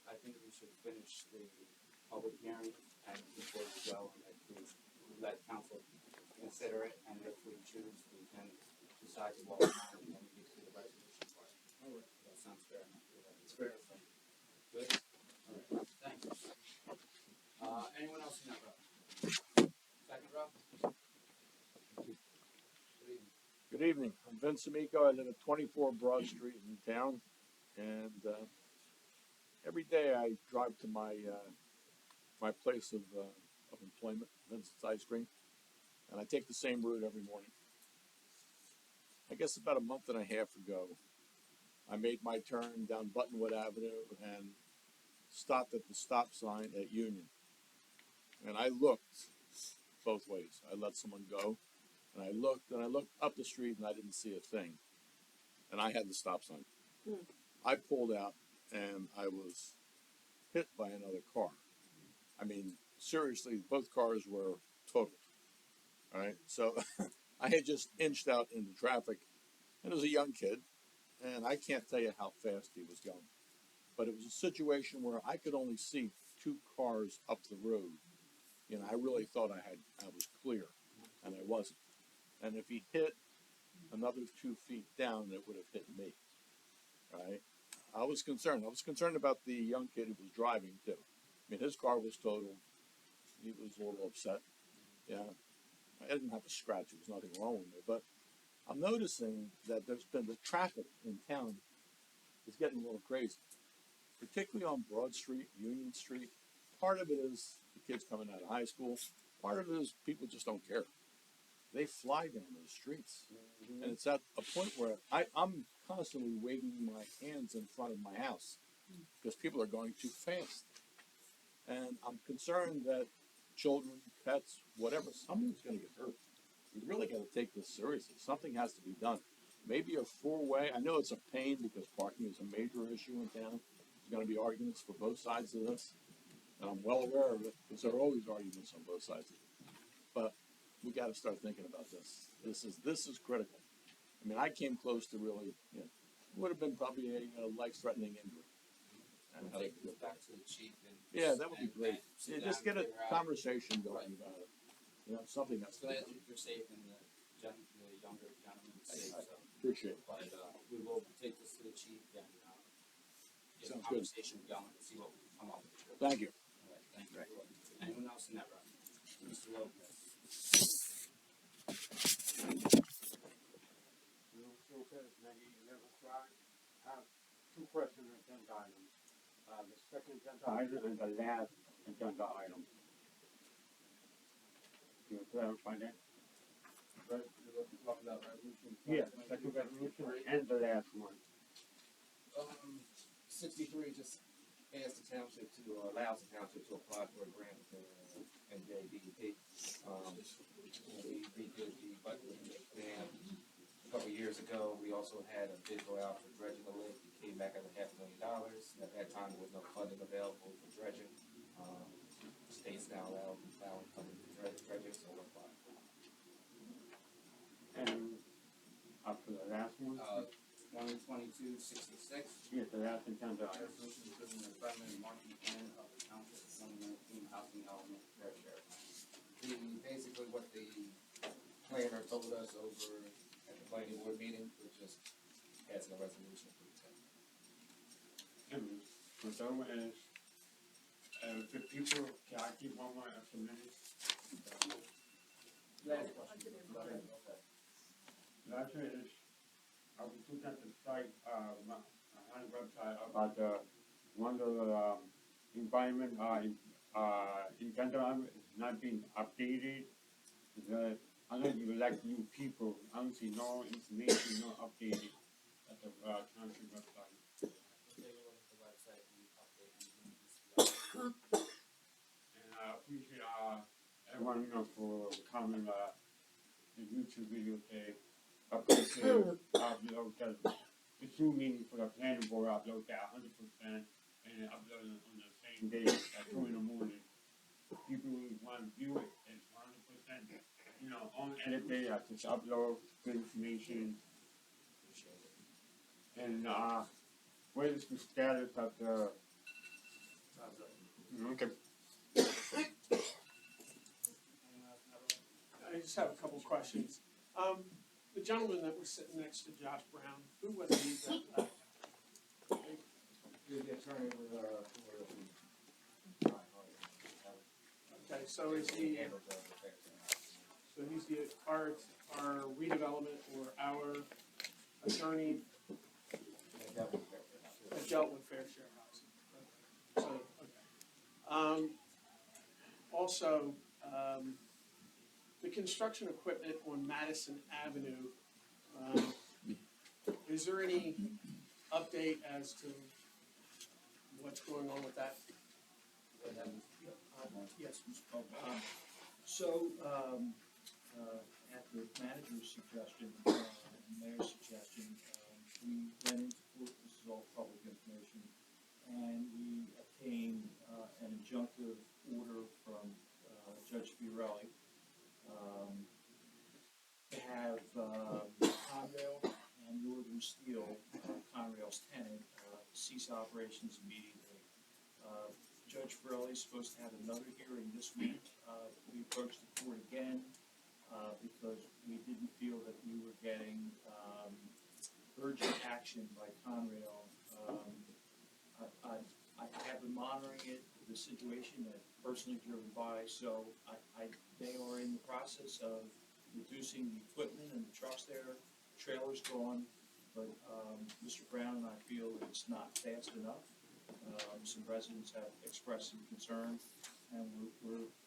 I think we should finish the public hearing and before we go, and if we let council consider it, and if we choose, we can decide to vote on it when we get to the resolution part. All right, That sounds fair enough. it's fair. Good? All right, thanks. Anyone else in that row? Second row? Good evening. Good evening. I'm Vince Amico. I live at 24 Broad Street in town, and every day I drive to my my place of employment, Vincent's Ice Cream, and I take the same route every morning. I guess about a month and a half ago, I made my turn down Buttonwood Avenue and stopped at the stop sign at Union, and I looked both ways. I let someone go. And I looked up the street and I didn't see a thing. And I had the stop sign. I pulled out and I was hit by another car. I mean, seriously, both cars were totaled. All right. So I had just inched out into traffic, and it was a young kid, and I can't tell you how fast he was going. But it was a situation where I could only see two cars up the road. You know, I really thought I was clear, and I wasn't. And if he hit another 2 feet down, it would have hit me, right? I was concerned. I was concerned about the young kid who was driving too. I mean, his car was totaled. He was a little upset. Yeah, I didn't have a scratch. There was nothing wrong with me. But I'm noticing that there's been the traffic in town is getting a little crazy, particularly on Broad Street, Union Street. Part of it is the kids coming out of high school. Part of it is people just don't care. They fly down those streets. And it's at a point where I'm constantly waving my hands in front of my house because people are going too fast. And I'm concerned that children, pets, whatever, someone's going to get hurt. We really got to take this seriously. Something has to be done. Maybe a four-way. I know it's a pain because parking is a major issue in town. There's going to be arguments for both sides of this. And I'm well aware of it because there are always arguments on both sides of it. But we got to start thinking about this. This is critical. I mean, I came close to really, you know, it would have been probably a life-threatening injury. And We'll take this back to the chief. And, yeah, that would be great. sit Yeah, just down get a and figure out- conversation going about it. You know, something that's Glad that you're safe and the younger gentleman is safe. So. appreciate it. But we will take this to the chief and get a Sounds good. conversation going and see what we can come up with. Thank you. All right, thank you. Anyone else in that room? Mr. Lopez. I have two questions on agenda items. The second agenda item and the last agenda item. Can you clarify that? You're talking about resolution? Yes, the second resolution and the last one. 63 just asked the township to allows the township to apply for a grant from NJDEP. We redid the budget plan a couple of years ago. We also had a bid go out for dredging the lake. It came back at $500,000. At that time, there was no funding available for dredging. States now allowing funding for dredging, so we're applying. And after the last one? 2022-66. Yes, the last agenda item. Resolution approving the development and marketing plan of the township 2019 housing element fair share plan. Basically what the planner told us over at the planning board meeting, was just passing a resolution for the town. And so is, the people, can I keep one more extra minute? Last question. Go ahead. Okay. Last one is, I was looking at the site, on the website about the, one of the, environment, agenda item is not being updated. I know you like new people, I don't see no information, no updated at the, township website. Take a look at the website and update anything. And I appreciate, everyone, you know, for coming, the YouTube video, okay, I appreciate, because the Zoom meeting for the planning board upload that 100% and then upload it on the same day at 2 in the morning. People who want to view it, it's 100%. You know, on edit day, I just upload the information. And what is the status of the? Okay. I just have a couple questions. The gentleman that was sitting next to Josh Brown, who was he that, You're the attorney with, okay, so is he, handles the protection. so he's our redevelopment or our attorney that dealt with fair share housing? So, okay. Also, the construction equipment on Madison Avenue, is there any update as to what's going on with that? Yes, Mr. Pope. So, at the manager's suggestion, and mayor's suggestion, we went into court, this is all public information, and we obtained an injunctive order from Judge Fiorelli to have Conrail and Northern Steel, Conrail's tenant, cease operations immediately. Judge Fiorelli is supposed to have another hearing this week. We approached the court again because we didn't feel that we were getting urgent action by Conrail. I have been monitoring it, the situation that personally driven by, so they are in the process of reducing the equipment and the trucks there, trailers gone, but Mr. Brown and I feel it's not fast enough. Some residents have expressed some concern, and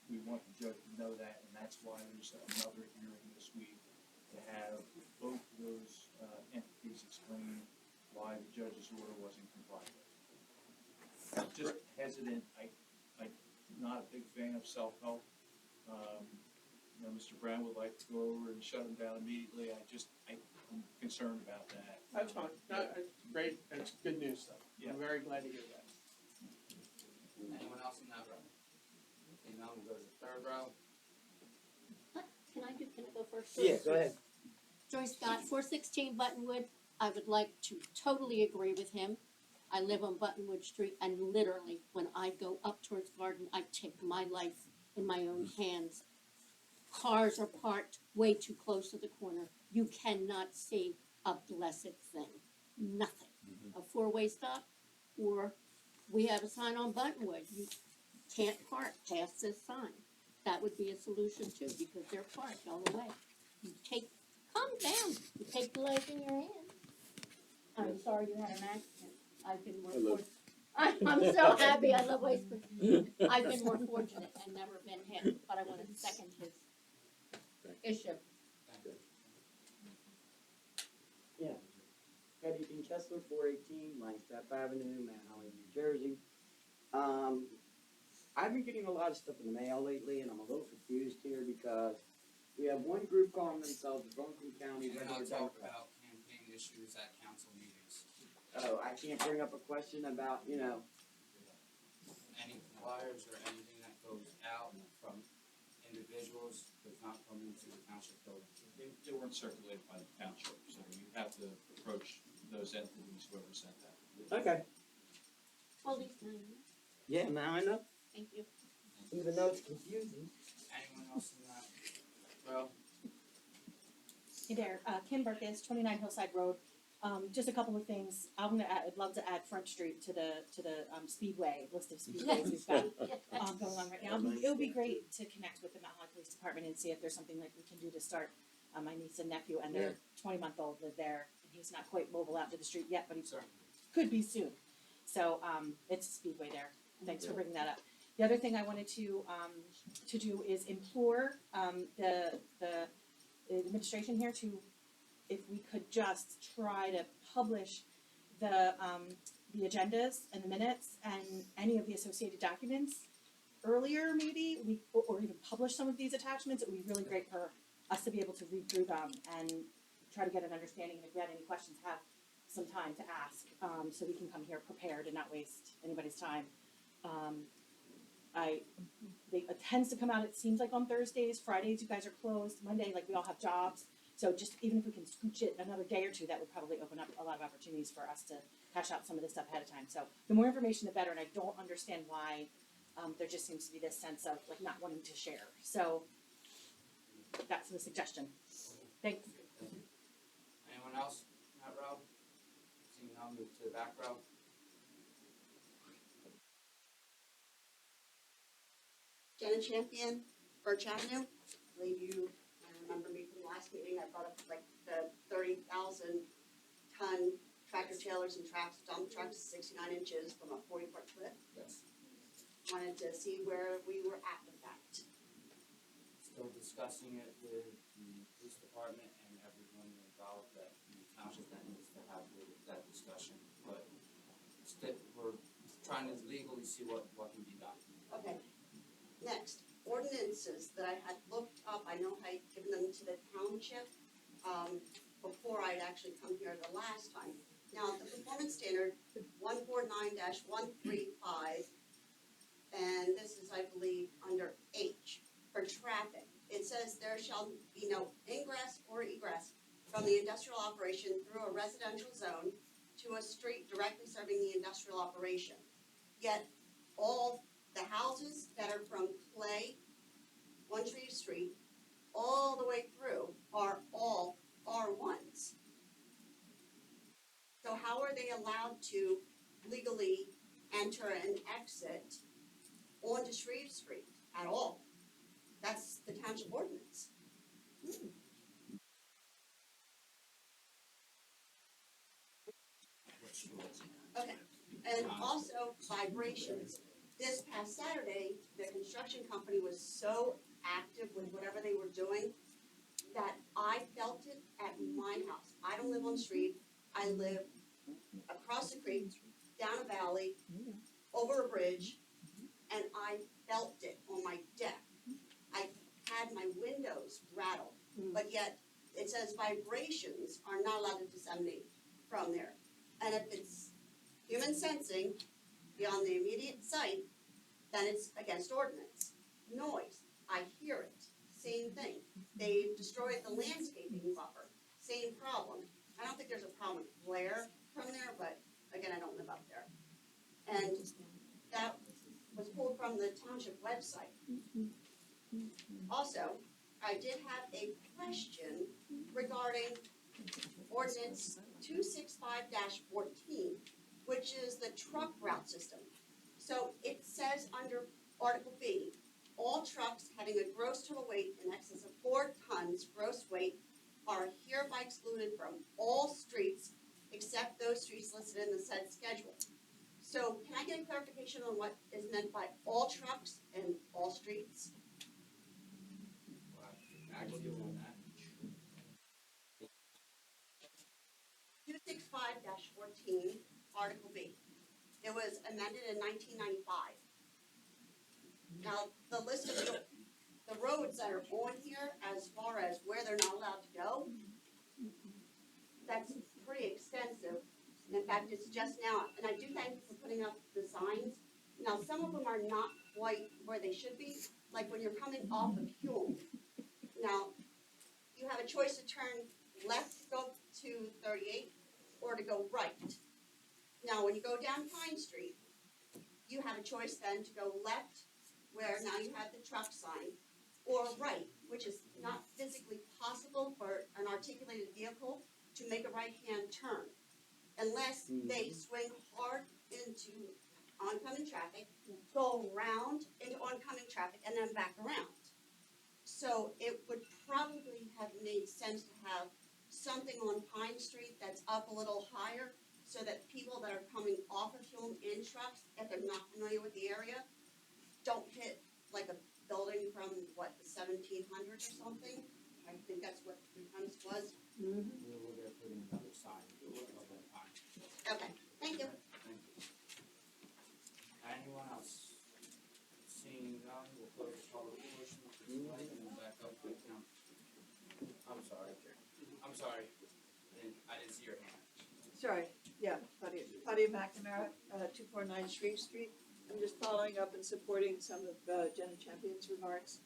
we want the judge to know that, and that's why there's another hearing this week to have both of those entities explain why the judge's order wasn't complied with. I'm just hesitant. I'm not a big fan of self-help. Mr. Brown would like to go over and shut them down immediately. I'm concerned about that. That's fine. No, great. That's good news, though. Yeah. I'm very glad to hear that. Anyone else in that row? Okay, now we'll go to the third row. Can I go first? Yeah, go ahead. Joyce Scott, 416 Buttonwood. I would like to totally agree with him. I live on Buttonwood Street, and literally, when I go up towards Garden, I take my life in my own hands. Cars are parked way too close to the corner. You cannot see a blessed thing. Nothing. A four-way stop, or we have a sign on Buttonwood. You can't park past this sign. That would be a solution too, because they're parked all the way. Calm down. You take the life in your hand. I'm sorry you had an accident. I've been more fortunate. I'm so happy. I love ice cream. I've been more fortunate and never been hit, but I want to second his issue. Yeah. Eddie Dean Kessler, 418 Langstaff Avenue, Mount Holly, New Jersey. I've been getting a lot of stuff in the mail lately, and I'm a little confused here because we have one group calling themselves the Buncombe County Do Regular not talk Democrats. about campaign issues at council meetings. Oh, I can't bring up a question about, Any flyers or anything that goes out from individuals does not come into the township building. They weren't circulated by the township, so you have to approach those entities, whoever sent that. Okay. Well, these times. Yeah, now I know. Thank you. Even though it's confusing. Anyone else in that row? Hey there, Kim Burkus, 29 Hillside Road. Just a couple of things. I'd love to add Front Street to the Speedway list of speedways we've got going on right now. It would be great to connect with the Mount Holly Police Department and see if there's something that we can do to start. My niece and nephew and their 20-month-old live there, and he's not quite mobile out to the street yet, but he could be soon. So it's a speedway there. Thanks for bringing that up. The other thing I wanted to do is implore the administration here to, if we could just try to publish the agendas and the minutes and any of the associated documents earlier, maybe or even publish some of these attachments. It would be really great for us to be able to read through them and try to get an understanding. And if we had any questions, have some time to ask, so we can come here prepared and not waste anybody's time. It tends to come out, it seems like on Thursdays, Fridays you guys are closed, Monday, like we all have jobs. So just even if we can scooch it another day or two, that would probably open up a lot of opportunities for us to hash out some of this stuff ahead of time. So the more information, the better, and I don't understand why, there just seems to be this sense of like not wanting to share. So that's the suggestion. Thanks. Anyone else in that row? Seeing none, move to the back row. Jenna Champion, Birch Avenue. I believe you remember me from the last meeting. I brought up like the 30,000 ton tractor trailers and dump trucks, 69 inches from a 40-foot cliff. Yes. Wanted to see where we were at with that. Still discussing it with the police department and everyone involved that the township that needs to have that discussion. But we're trying to legally see what can be done. Okay. Next, ordinances that I had looked up. I know I had given them to the township before I'd actually come here the last time. Now, the performance standard 149-135, and this is, I believe, under H for traffic. It says there shall be no ingress or egress from the industrial operation through a residential zone to a street directly serving the industrial operation. Yet, all the houses that are from Clay, One Tree Street, all the way through are all R1s. So how are they allowed to legally enter and exit onto Shreve Street at all? That's the township ordinance. Okay, and also vibrations. This past Saturday, the construction company was so active with whatever they were doing that I felt it at my house. I don't live on the street. I live across the creek, down a valley, over a bridge, and I felt it on my deck. I had my windows rattled, but yet it says vibrations are not allowed to disseminate from there. And if it's human sensing beyond the immediate site, then it's against ordinance. Noise, I hear it, same thing. They destroyed the landscaping buffer, same problem. I don't think there's a problem with glare from there, but again, I don't live up there. And that was pulled from the township website. Also, I did have a question regarding ordinance 265-14, which is the truck route system. So it says under Article B, all trucks having a gross total weight in excess of 4 tons gross weight are hereby excluded from all streets except those streets listed in the said schedule. So can I get a clarification on what is meant by all trucks and all streets? I can deal with that. 265-14, Article B. It was amended in 1995. Now, the list of the roads that are on here, as far as where they're not allowed to go, that's pretty extensive. In fact, it's just now, and I do thank you for putting up the signs. Now, some of them are not quite where they should be, like when you're coming off of Hume. Now, you have a choice to turn left to go to 38 or to go right. Now, when you go down Pine Street, you have a choice then to go left, where now you have the truck sign, or right, which is not physically possible for an articulated vehicle to make a right-hand turn, unless they swing hard into oncoming traffic, go around into oncoming traffic, and then back around. So it would probably have made sense to have something on Pine Street that's up a little higher, so that people that are coming off of Hume in trucks, if they're not familiar with the area, don't hit like a building from, what, the 1700s or something? I think that's what the premise was. We'll look at putting another sign over in Pine. Okay, thank you. Thank you. Anyone else? Seeing none, we'll close the public portion of this item and back up to count. I'm sorry. I didn't see your hand. Sorry. McNamara, 249 Shreve Street. I'm just following up and supporting some of Jenna Champion's remarks.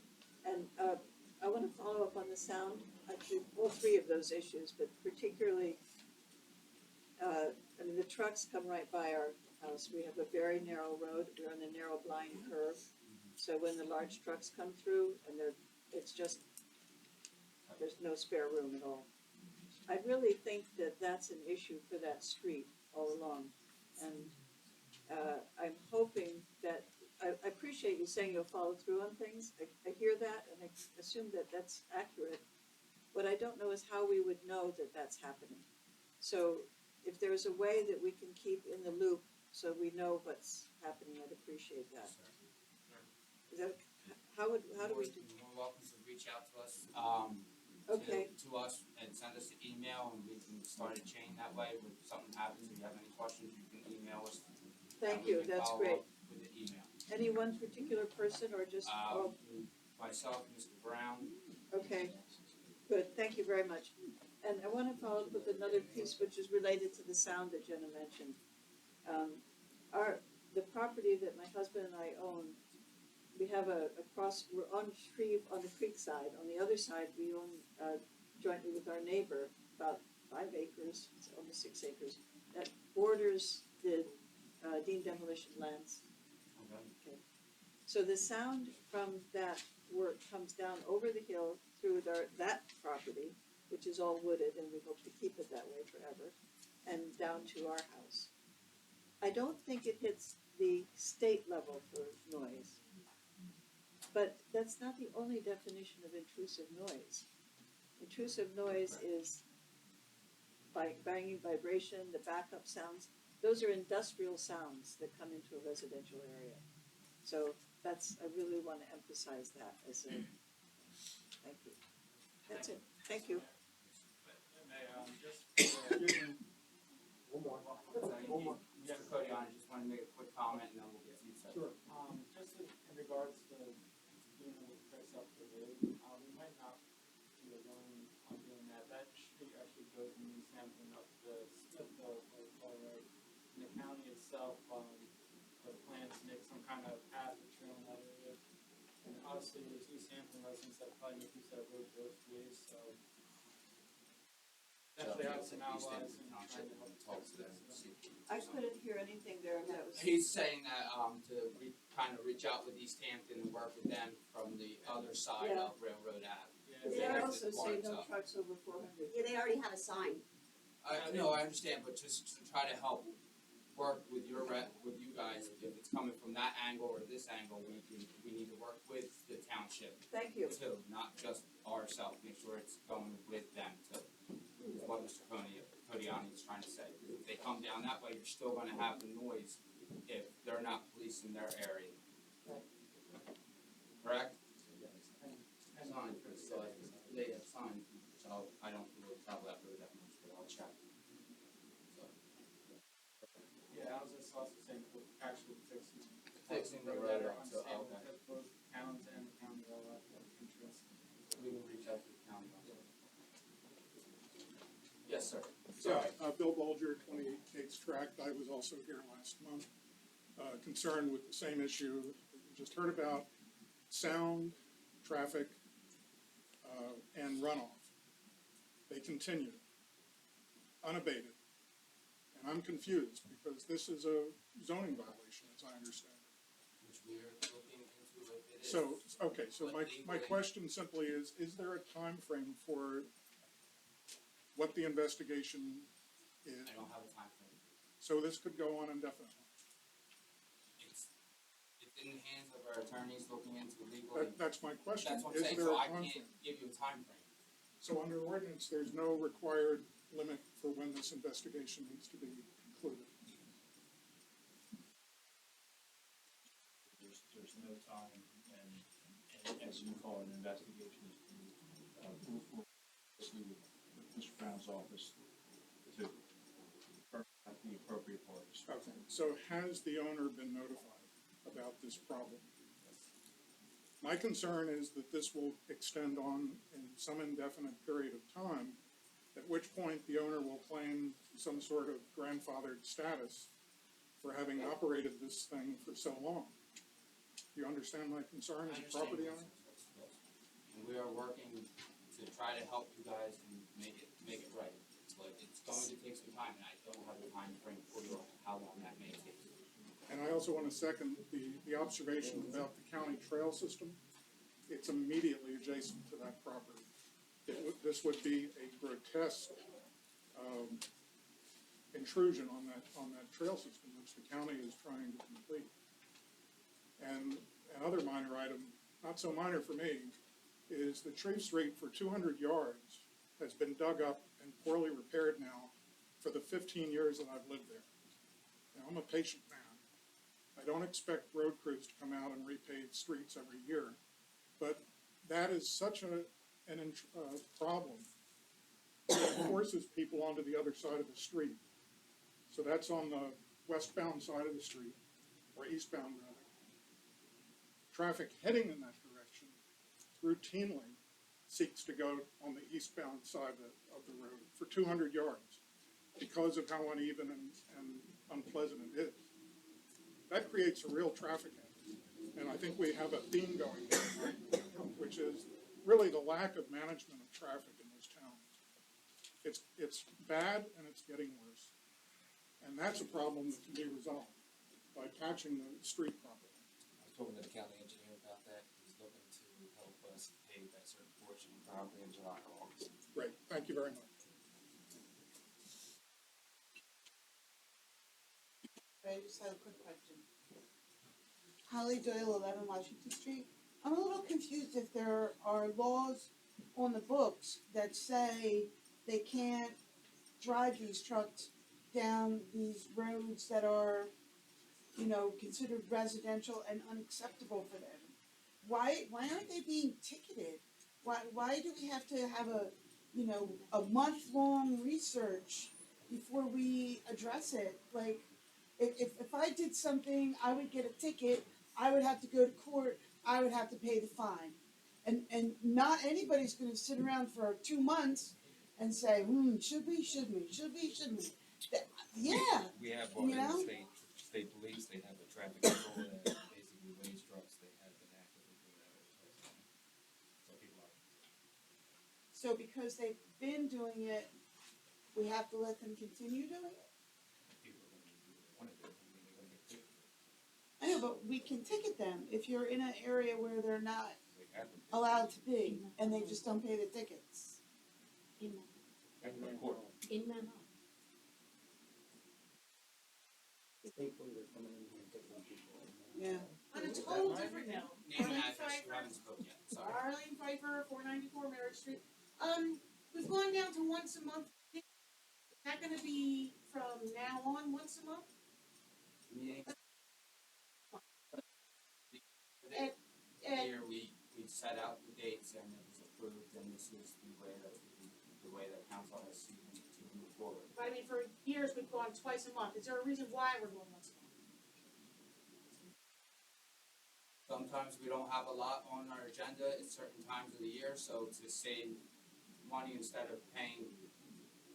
And I want to follow up on the sound, actually, all three of those issues, but particularly, I mean, the trucks come right by our house. We have a very narrow road. We're on a narrow blind curve. So when the large trucks come through and it's just, there's no spare room at all. I really think that that's an issue for that street all along. And I'm hoping that, I appreciate you saying you'll follow through on things. I hear that and I assume that that's accurate. What I don't know is how we would know that that's happening. So if there's a way that we can keep in the loop so we know what's happening, I'd appreciate that. Is that, how do we do? You're more welcome to reach out to us, Okay. to us and send us an email and we can start a chain that way. When something happens, if you have any questions, you can email us. Thank and we you, can that's follow great. up with the email. Any one particular person or just, all? Myself, Mr. Brown. Okay, good, thank you very much. And I want to follow up with another piece which is related to the sound that Jenna mentioned. The property that my husband and I own, we have we're on Shreve on the creek side. On the other side, we own jointly with our neighbor about 5 acres, it's almost 6 acres, that borders the deemed demolition lands. Okay. So the sound from that work comes down over the hill through that property, which is all wooded, and we hope to keep it that way forever, and down to our house. I don't think it hits the state level for noise, but that's not the only definition of intrusive noise. Intrusive noise is banging, vibration, the backup sounds. Those are industrial sounds that come into a residential area. So I really want to emphasize that as a, thank you. That's it, thank you. Mr. Cody, I just want to make a quick comment and then we'll get to you. Sure. Just in regards to being able to fix up the road, we might not be alone on doing that. That street actually goes in East Hampton up the Smithville Railroad. And the county itself, the plans make some kind of path or trail in that area. And obviously there's East Hampton residents that probably make use of that road both ways, so definitely have some allies and trying to help fix it. I couldn't hear anything there, and that was. He's saying that kind of reach out with East Hampton and work with them from the other side Yeah. of Railroad Ave. They also say no trucks over 400. Yeah, they already have a sign. No, I understand, but just to try to help work with you guys, if it's coming from that angle or this angle, we need to work with the township Thank you. too, not just ourselves. Make sure it's going with them too. Is what Mr. Codiani is trying to say. Because if they come down that way, you're still going to have the noise if they're not policing their area. Right. Correct? Sign, Chris, so they have signed, so I don't really travel that road that much, but I'll check. So. Yeah, I was just also saying for actually Fixing the road up, so, understand okay. that both towns and the county all have interest. We will reach out to the county also. Yes, sir. Bill Bulger, 28 Kate's Tract. I was also here last month, concerned with the same issue. Just heard about sound, traffic, and runoff. They continue, unabated. And I'm confused because this is a zoning violation, as I understand it. Which we are looking into if it is. So, okay, so But my question simply is there a time frame for what the investigation is? I don't have a time frame. So this could go on indefinitely. It's in the hands of our attorneys looking into legally. That's my question. That's what I'm Is saying, there so a I time can't frame? give you a time frame. So under ordinance, there's no required limit for when this investigation needs to be concluded. There's no time, and as you call it, an investigation is we'll see with Mr. Brown's office to at the appropriate parties. Okay, so has the owner been notified about this problem? My concern is that this will extend on in some indefinite period of time, at which point the owner will claim some sort of grandfathered status for having operated this thing for so long. Do you understand my concern as a property owner? Yes. And we are working to try to help you guys and make it right. But it's going to take some time, and I don't have a time frame for you on how long that may take. And I also want to second the observation about the county trail system. It's immediately adjacent to that property. This would be a grotesque intrusion on that trail system, which the county is trying to complete. And another minor item, not so minor for me, is the tree street for 200 yards has been dug up and poorly repaired now for the 15 years that I've lived there. Now, I'm a patient man. I don't expect road crews to come out and repave streets every year, but that is such a problem. It forces people onto the other side of the street. So that's on the westbound side of the street, or eastbound rather. Traffic heading in that direction routinely seeks to go on the eastbound side of the road for 200 yards because of how uneven and unpleasant it is. That creates a real traffic hazard. And I think we have a theme going here, which is really the lack of management of traffic in this town. It's bad and it's getting worse. And that's a problem that can be resolved by patching the street properly. I was talking to the county engineer about that. He's looking to help us pave that certain portion probably in July or August. Great, thank you very much. I just have a quick question. Holly Doyle, 11 Washington Street. I'm a little confused if there are laws on the books that say they can't drive these trucks down these roads that are, considered residential and unacceptable for them. Why aren't they being ticketed? Why do we have to have a month-long research before we address it? Like, if I did something, I would get a ticket, I would have to go to court, I would have to pay the fine. And not anybody's gonna sit around for 2 months and say, should we? Yeah. We have one in the state police, they have a traffic control that basically waste trucks, they have been actively doing that. So people are. So because they've been doing it, we have to let them continue doing it? People are gonna do what they wanna do, I mean, they're gonna get ticketed. I know, but we can ticket them if you're in an area where they're not They have them. allowed to be, and they just don't pay the tickets. In Have them in court. Manhattan. State police are coming in here and taking people. Yeah. On a total different note, Name and Arlene address, you Pfeiffer, haven't spoken yet, sorry. Arlene Pfeiffer, 494 Merritt Street. We've gone down to once a month. Is that gonna be from now on, once a month? Meeting. And- Here, we set out the dates and it was approved, and this is the way that council has seen to move forward. But I mean, for years, we've gone twice a month. Is there a reason why we're going once a month? Sometimes we don't have a lot on our agenda at certain times of the year, so to save money instead of paying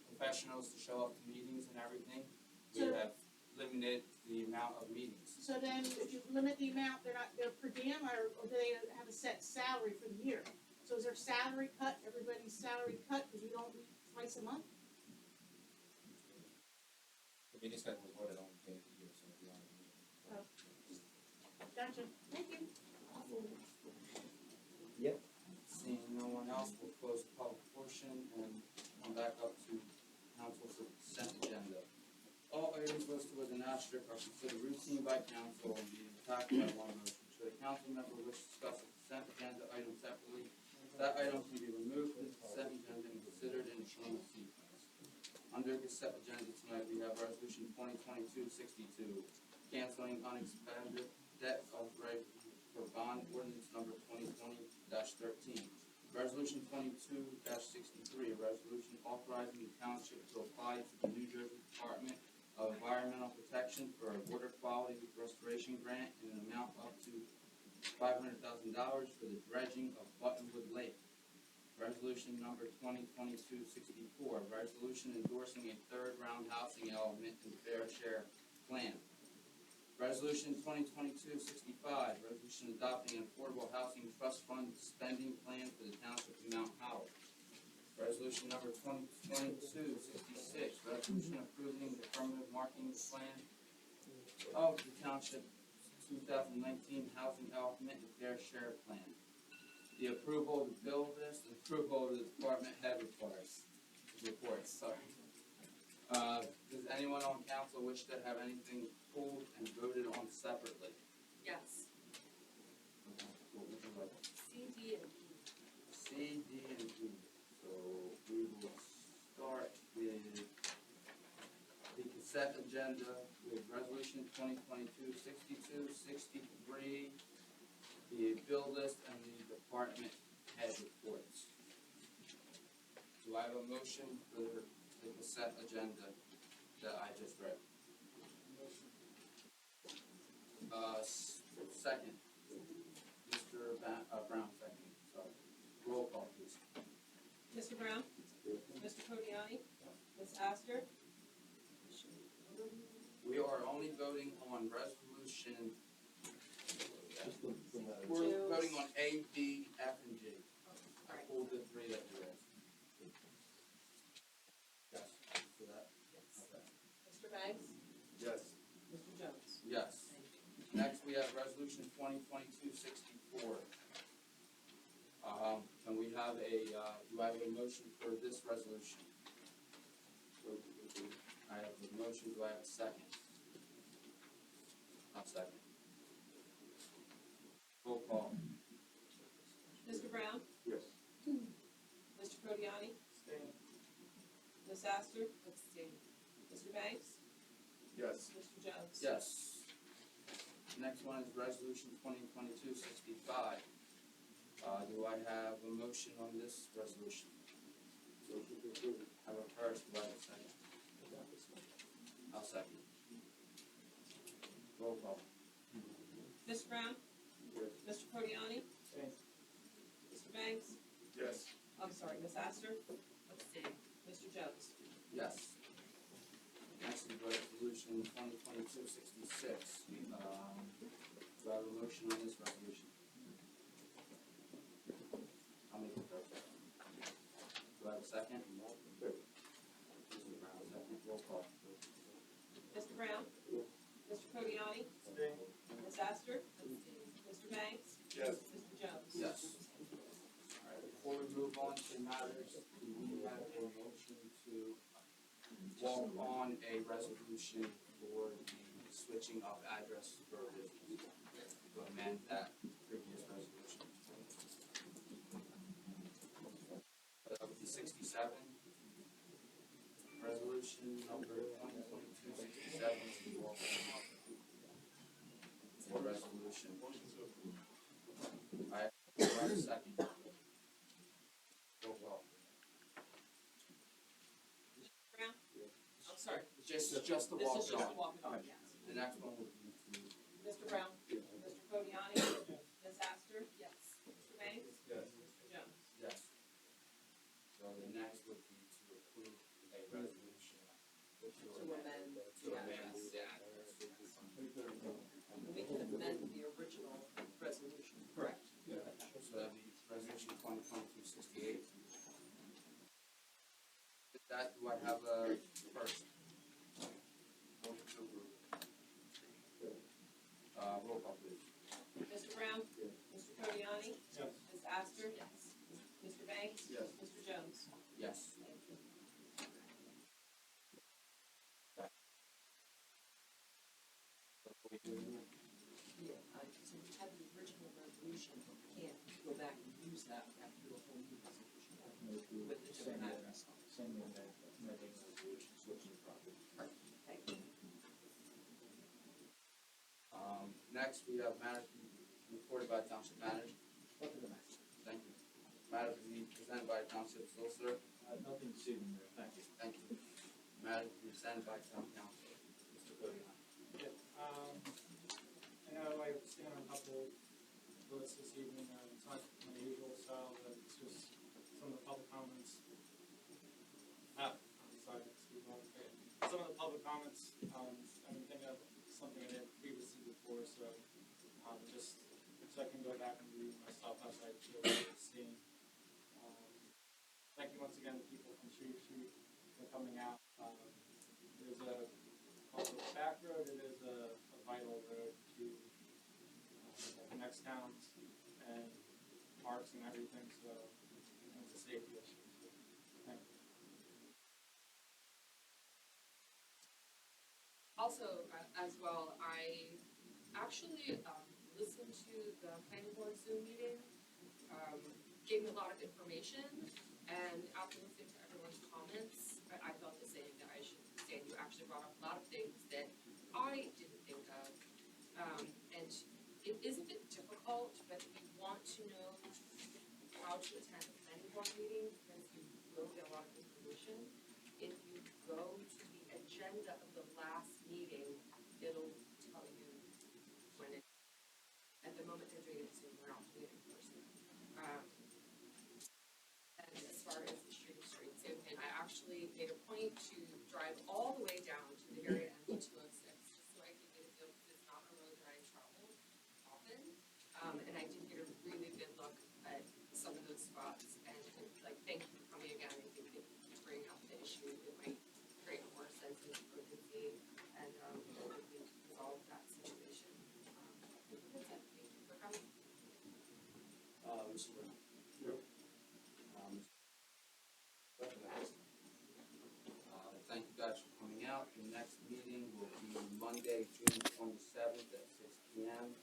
professionals to show up to meetings and everything, we So- have limited the amount of meetings. So then, if you limit the amount, they're per diem, or do they have a set salary for the year? So is there salary cut, everybody's salary cut, because we don't meet twice a month? The meeting schedule was voted on the day of the year, so we are. Gotcha, thank you. Yep. Seeing no one else, we'll close the public portion and come back up to council for consent agenda. All items listed with an asterisk are considered routine by council and being attacked by one motion. Should a council member wish to discuss a consent agenda item separately, that item can be removed from the consent agenda and considered in the chain of sequence. Under the consent agenda tonight, we have resolution 2022-62, canceling unexpended debt of right for bond ordinance number 2020-13. Resolution 22-63, a resolution authorizing the township to apply to the New Jersey Department of Environmental Protection for a water quality restoration grant in an amount up to $500,000 for the dredging of Buttonwood Lake. Resolution number 2022-64, resolution endorsing a third round housing element in the fair share plan. Resolution 2022-65, resolution adopting an affordable housing trust fund spending plan for the Township of Mount Howard. Resolution number 2022-66, resolution approving the affirmative marking plan of the Township 2019 Housing Element and Fair Share Plan. The approval of the bill list and approval of the department head reports. Does anyone on council wish to have anything pulled and voted on separately? Yes. What would you like? C, D, and E. C, D, and E. So we will start with the consent agenda with resolution 2022-62, 63, the bill list and the department head reports. Do I have a motion for the consent agenda that I just read? Second. Mr. Brown, second. Sorry. Roll call, please. Mr. Brown? Mr. Codiani? Ms. Astor? We are only voting on resolution. We're Two. voting on A, B, F, and G. I pulled the three that you asked. Yes, for that? Okay. Mr. Banks? Yes. Mr. Jones? Yes. Next, we have resolution 2022-64. Can we have do I have a motion for this resolution? I have a motion, do I have a second? I'll second. Roll call. Mr. Brown? Yes. Mr. Codiani? Ms. Astor? Abstain. Mr. Banks? Yes. Mr. Jones? Yes. Next one is resolution 2022-65. Do I have a motion on this resolution? I have a first, do I have a second? I'll second. Roll call. Mr. Brown? Yes. Mr. Codiani? Mr. Banks? Yes. I'm sorry, Ms. Astor? Abstain. Mr. Jones? Yes. Next is resolution 2022-66. Do I have a motion on this resolution? I'll make it first. Do I have a second? Mr. Brown, second. Roll call. Mr. Brown? Mr. Codiani? Ms. Astor? Mr. Banks? Yes. Mr. Jones? Yes. All right, before we move on to matters, do we have a motion to walk on a resolution for the switching of address for business, to amend that previous resolution? That would be 67. Resolution number 2022-67 for resolution. I have a second. Roll call. Brown? I'm sorry. Just the This is walk just a on. walk on, yes. The next one would be to. Mr. Brown? Mr. Codiani? Ms. Astor? Yes. Mr. Banks? Yes. Mr. Jones? Yes. So the next would be to approve a resolution. To amend the address. the address. We can amend the original resolution. Correct. So that'd be resolution 2022-68. With that, do I have a first? Motion to approve. Roll call, please. Mr. Brown? Mr. Codiani? Yes. Ms. Astor? Yes. Mr. Banks? Yes. Mr. Jones? Yes. Yeah, so we had the original resolution, can't go back and use that, we have to do a whole new resolution with the different address on it. Same way that amending resolution, switching property. Thank you. Next, we have matters to be reported by Township Manager. Thank you. Matters to be presented by Township Solicitor. Nothing this evening, Mayor, thank you. Thank you. Matters to be presented by Town Council. Mr. Codion. I know I was on a couple lists this evening, it's not my usual style, but it's just some of the public comments. I'm sorry, excuse me, some of the public comments, I'm thinking of something I did previously with so I can go back and read myself as I feel like it's seen. Thank you once again to people from Street Street for coming out. It is also a back road, it is a vital road to that connects towns and parks and everything, so it's a safety issue. So, thank you. Also, as well, I actually listened to the planning board Zoom meeting, gave me a lot of information, and after listening to everyone's comments, I felt the same, that I should say you actually brought up a lot of things that I didn't think of. And it is a bit difficult, but if you want to know how to attend a planning board meeting, because you will get a lot of information, if you go to the agenda of the last meeting, it'll tell you when it, at the moment they're doing it Zoom, we're not doing it in person. And as far as the street Zoom thing, I actually made a point to drive all the way down to the very end of 206, just so I could get a feel, because it's not a road that I travel often. And I did get a really good look at some of those spots, and like, thank you for coming again. I think that bringing up the issue, it might create a more sense of urgency and hopefully resolve that situation. That's it. Thank you for coming. Mr. Brown. Thank you guys for coming out. The next meeting will be Monday, June 27th at 6 p.m.